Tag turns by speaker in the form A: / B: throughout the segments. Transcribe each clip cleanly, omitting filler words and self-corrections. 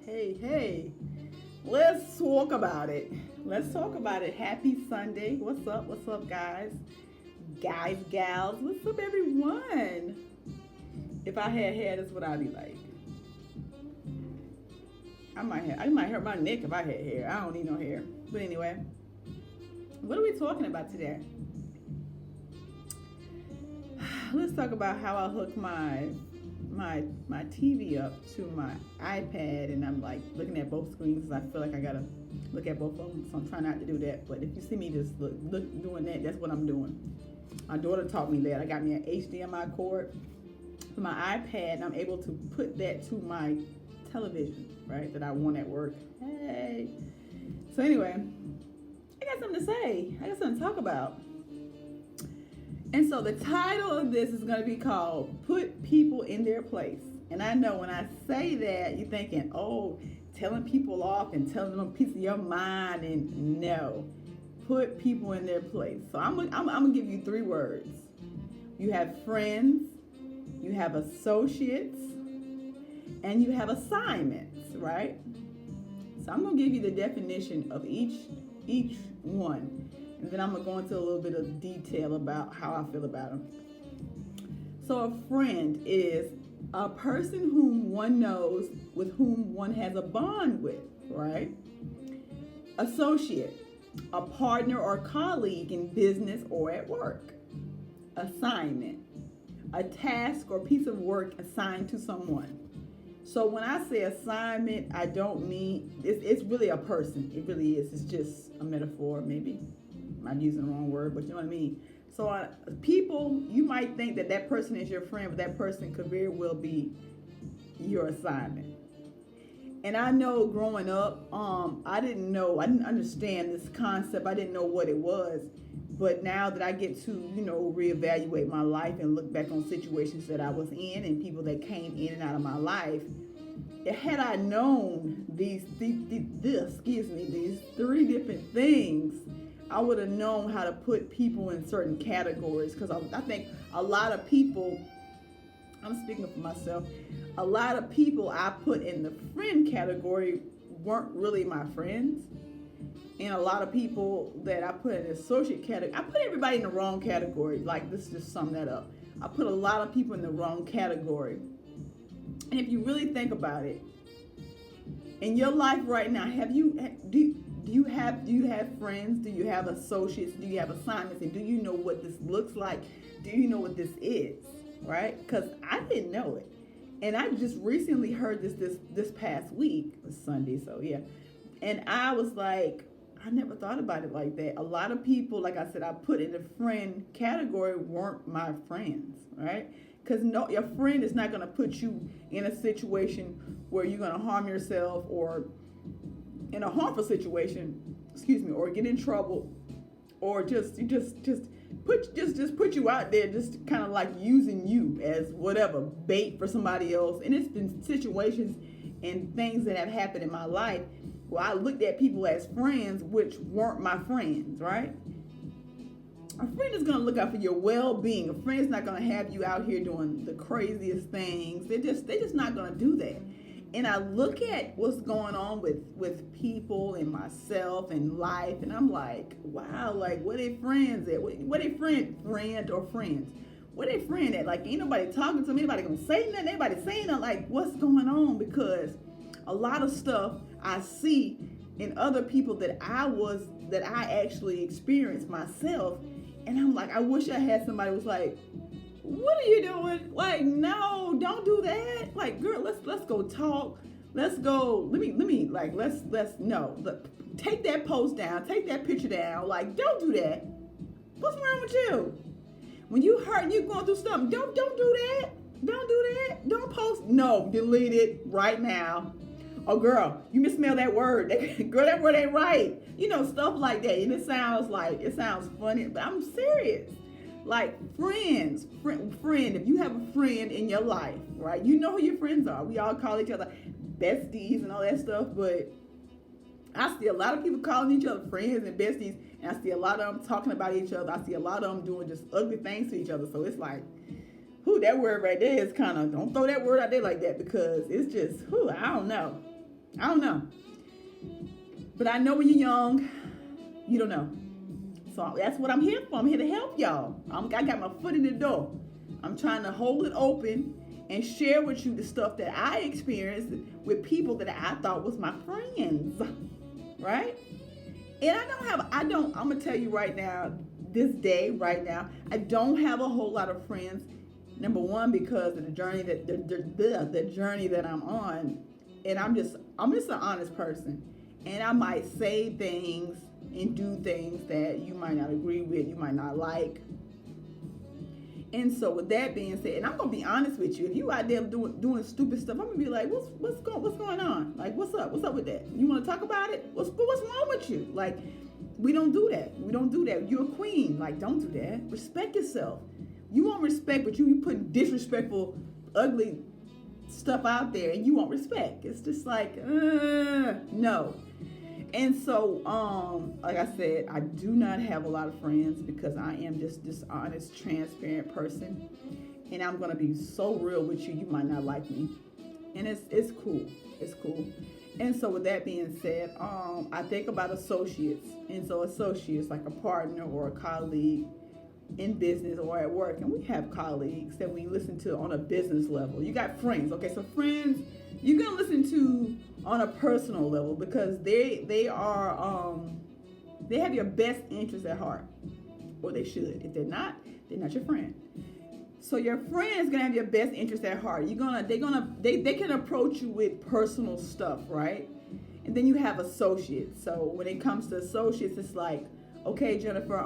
A: Hey, let's talk about it. Let's talk about it. Happy Sunday. What's up? What's up, guys? Guys, gals, what's up, everyone? If I had hair, that's what I'd be like. I might hurt my neck if I had hair. I don't need no hair. But anyway, what are we talking about today? Let's talk about how I hook my TV up to my iPad, and I'm like looking at both screens because I feel like I gotta look at both of them. So I'm trying not to do that. But if you see me just look doing that, that's what I'm doing. My daughter taught me that. I got me an HDMI cord for my iPad, and I'm able to put that to my television, right? That I want at work. Hey. So anyway, I got something to say. I got something to talk about. And so the title of this is going to be called Put People in Their Place. And I know when I say that, you're thinking, oh, telling people off and telling them a piece of your mind. And no, put people in their place. So I'm going to give you three words. You have friends, you have associates, and you have assignments, right? So I'm going to give you the definition of each one. And then I'm going to go into a little bit of detail about how I feel about them. So a friend is a person whom one knows, with whom one has a bond with, right? Associate, a partner or colleague in business or at work. Assignment, a task or piece of work assigned to someone. So when I say assignment, I don't mean, it's really a person. It really is. It's just a metaphor, maybe. I'm using the wrong word, but you know what I mean. So people, you might think that person is your friend, but that person could very well be your assignment. And I know growing up, I didn't understand this concept. I didn't know what it was. But now that I get to, reevaluate my life and look back on situations that I was in and people that came in and out of my life, had I known these three different things, I would have known how to put people in certain categories. Because I think a lot of people, I'm speaking for myself, a lot of people I put in the friend category weren't really my friends. And a lot of people that I put in the associate category, I put everybody in the wrong category. Like, this just sum that up. I put a lot of people in the wrong category. And if you really think about it, in your life right now, do you have friends? Do you have associates? Do you have assignments? And do you know what this looks like? Do you know what this is? Right? Because I didn't know it. And I just recently heard this past week, Sunday, so yeah. And I was like, I never thought about it like that. A lot of people, like I said, I put in the friend category weren't my friends, right? Because your friend is not going to put you in a situation where you're going to harm yourself or in a harmful situation, or get in trouble, or just put you out there, just kind of like using you as whatever bait for somebody else. And it's been situations and things that have happened in my life where I looked at people as friends which weren't my friends, right? A friend is going to look out for your well-being. A friend is not going to have you out here doing the craziest things. They're just not going to do that. And I look at what's going on with people and myself and life, and I'm like, wow, like, where they friends at? Where they friend or friends? Where they friend at? Like, ain't nobody talking to me. Anybody gonna say nothing? Anybody saying nothing? Like, what's going on? Because a lot of stuff I see in other people that I actually experienced myself, and I'm like, I wish I had somebody who was like, what are you doing? Like, no, don't do that. Like, girl, let's go talk. Let's go. Take that post down. Take that picture down. Like, don't do that. What's wrong with you? When you hurt and you're going through something, don't do that. Don't do that. Don't post. No, delete it right now. Oh, girl, you smell that word. Girl, that word ain't right. Stuff like that. And it sounds funny, but I'm serious. Like, friend, if you have a friend in your life, right? You know who your friends are. We all call each other besties and all that stuff, but I see a lot of people calling each other friends and besties, and I see a lot of them talking about each other. I see a lot of them doing just ugly things to each other. So it's like, that word right there is kind of, don't throw that word out there like that, because it's just, I don't know. I don't know. But I know when you're young, you don't know. So that's what I'm here for. I'm here to help y'all. I got my foot in the door. I'm trying to hold it open and share with you the stuff that I experienced with people that I thought was my friends. Right? And I'm going to tell you right now, this day, right now, I don't have a whole lot of friends. Number one, because of the journey the journey that I'm on. And I'm just an honest person. And I might say things and do things that you might not agree with, you might not like. And so with that being said, and I'm gonna be honest with you, if you out there doing stupid stuff, I'm gonna be like, what's going on? Like, what's up with that? You want to talk about it? What's wrong with you? Like, we don't do that. You're a queen. Like, don't do that. Respect yourself. You want respect, but you put disrespectful, ugly stuff out there, and you want respect. It's just like, no. And so, like I said, I do not have a lot of friends because I am just this honest, transparent person. And I'm going to be so real with you, you might not like me. And it's cool. It's cool. And so with that being said, I think about associates. And so associates, like a partner or a colleague in business or at work. And we have colleagues that we listen to on a business level. You got friends. Okay, so friends, you're going to listen to on a personal level because they have your best interest at heart, or they should. If they're not your friend. So your friend is gonna have your best interest at heart. They can approach you with personal stuff, right? And then you have associates. So when it comes to associates, it's like, okay, Jennifer,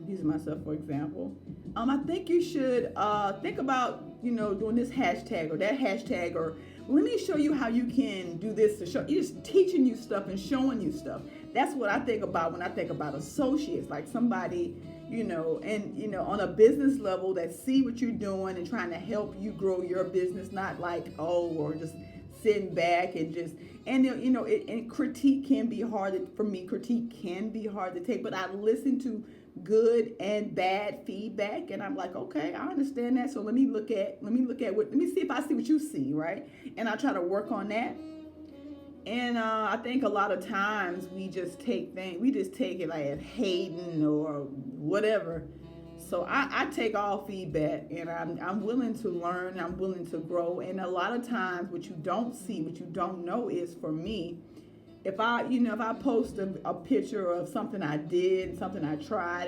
A: using myself for example, I think you should think about doing this hashtag or that hashtag, or let me show you how you can do this to show. You're just teaching you stuff and showing you stuff. That's what I think about when I think about associates, like somebody, on a business level that see what you're doing and trying to help you grow your business, not like, or just sitting back and critique can be hard for me. Critique can be hard to take, but I listen to good and bad feedback, and I'm like, okay, I understand that. So let me see if I see what you see, right? And I try to work on that. And I think a lot of times we just take it like as hating or whatever. So I take all feedback, and I'm willing to learn, I'm willing to grow. And a lot of times what you don't see, what you don't know is, for me, if I post a picture of something I did, something I tried,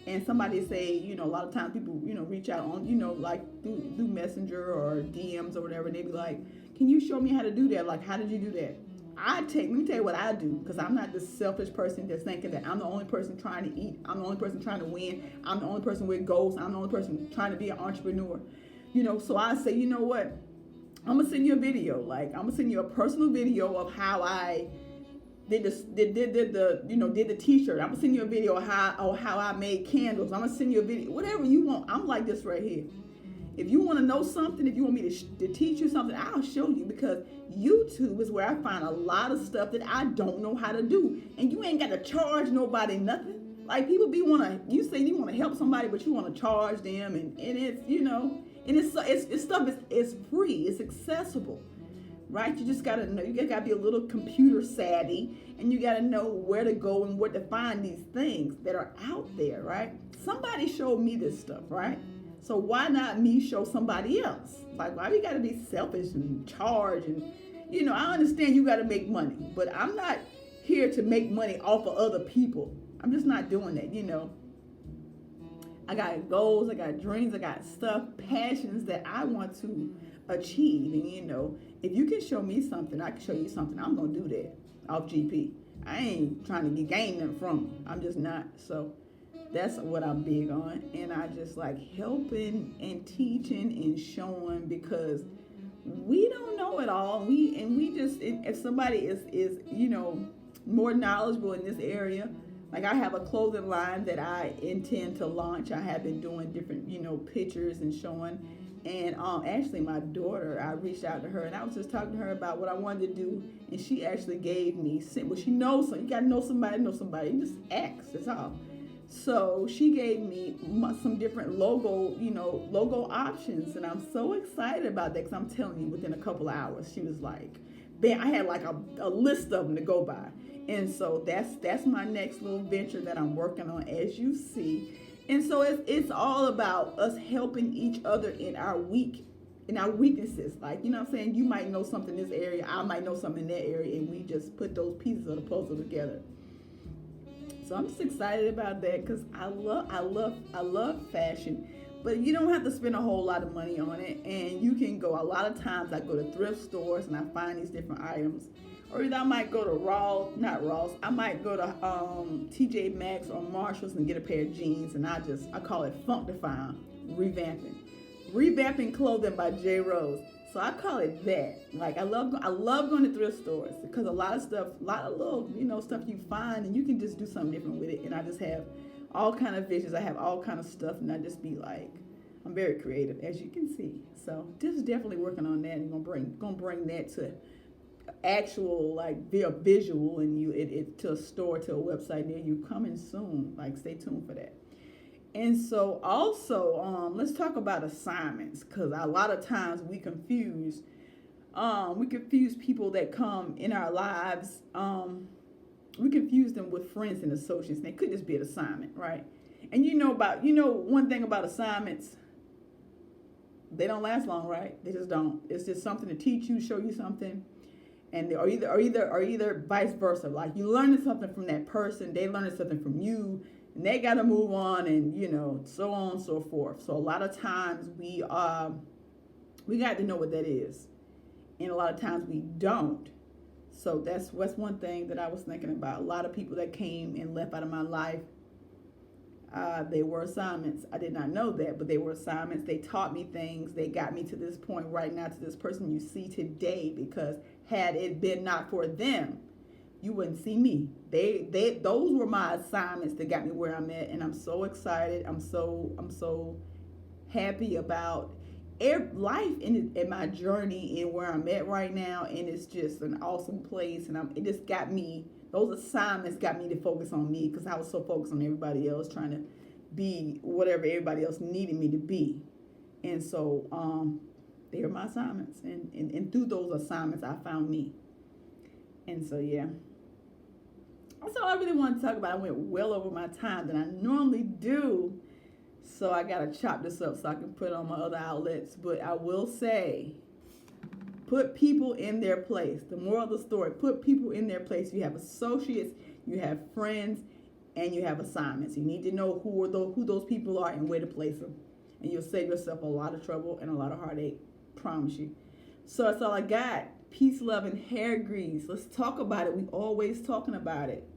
A: and somebody say, a lot of times people, reach out on, like through Messenger or DMs or whatever, and they be like, can you show me how to do that? Like, how did you do that? Let me tell you what I do, because I'm not this selfish person that's thinking that I'm the only person trying to eat, I'm the only person trying to win, I'm the only person with goals, I'm the only person trying to be an entrepreneur. So I say, you know what? I'm gonna send you a video. Like, I'm gonna send you a personal video of how I did the t-shirt. I'm gonna send you a video of how I made candles. I'm gonna send you a video, whatever you want. I'm like this right here. If you want to know something, if you want me to teach you something, I'll show you, because YouTube is where I find a lot of stuff that I don't know how to do. And you ain't got to charge nobody nothing. Like, people you say you want to help somebody, but you want to charge them, and it's, it's stuff is free, it's accessible. Right? You just gotta know, you gotta be a little computer savvy, and you gotta know where to go and where to find these things that are out there, right? Somebody showed me this stuff, right? So why not me show somebody else? Like, why we gotta be selfish and charge? And I understand you gotta make money, but I'm not here to make money off of other people. I'm just not doing that, I got goals, I got dreams, I got stuff, passions that I want to achieve. And if you can show me something, I can show you something, I'm gonna do that off GP. I ain't trying to gain them from you. I'm just not. So that's what I'm big on. And I just like helping and teaching and showing, because we don't know it all. We just, if somebody is more knowledgeable in this area, like I have a clothing line that I intend to launch. I have been doing different, pictures and showing. And actually my daughter, I reached out to her and I was just talking to her about what I wanted to do. And she actually gave me, well, she knows, so you got to know somebody. You just ask, that's all. So she gave me some different logo options. And I'm so excited about that, because I'm telling you, within a couple of hours, she was like, I had like a list of them to go by. And so that's my next little venture that I'm working on, as you see. And so it's all about us helping each other in our weaknesses. Like, you know what I'm saying? You might know something in this area, I might know something in that area, and we just put those pieces of the puzzle together. So I'm just excited about that because I love fashion, but you don't have to spend a whole lot of money on it, and you can go. A lot of times I go to thrift stores and I find these different items, or either I might go to not Ross. I might go to TJ Maxx or Marshalls and get a pair of jeans, and I call it funkifying, revamping clothing by Jrose. So I call it that. Like I love going to thrift stores because a lot of little stuff you find, and you can just do something different with it. And I just have all kind of visions. I have all kind of stuff, and I just be like, I'm very creative, as you can see. So just definitely working on that, and gonna bring that to actual like via visual, and it to a store, to a website near you, coming soon. Like stay tuned for that. And so also, let's talk about assignments, because a lot of times we confuse people that come in our lives. We confuse them with friends and associates. And it could just be an assignment, right? And one thing about assignments, they don't last long, right? They just don't. It's just something to teach you, show you something, and or either vice versa. Like you learning something from that person, they learning something from you. And they got to move on, and so on and so forth. So a lot of times we got to know what that is, and a lot of times we don't. So that's one thing that I was thinking about. A lot of people that came and left out of my life, they were assignments. I did not know that, but they were assignments. They taught me things. They got me to this point right now, to this person you see today. Because had it been not for them, you wouldn't see me. Those were my assignments that got me where I'm at, and I'm so excited. I'm so happy about life in my journey and where I'm at right now, and it's just an awesome place. And it just got me. Those assignments got me to focus on me, because I was so focused on everybody else, trying to be whatever everybody else needed me to be. And so they are my assignments, and through those assignments I found me. And so yeah. That's all I really want to talk about. I went well over my time than I normally do. So I got to chop this up so I can put it on my other outlets. But I will say, put people in their place. The moral of the story, put people in their place. You have associates, you have friends, and you have assignments. You need to know who those people are and where to place them. And you'll save yourself a lot of trouble and a lot of heartache. Promise you. So that's all I got. Peace, love, and hair grease. Let's talk about it. We always talking about it.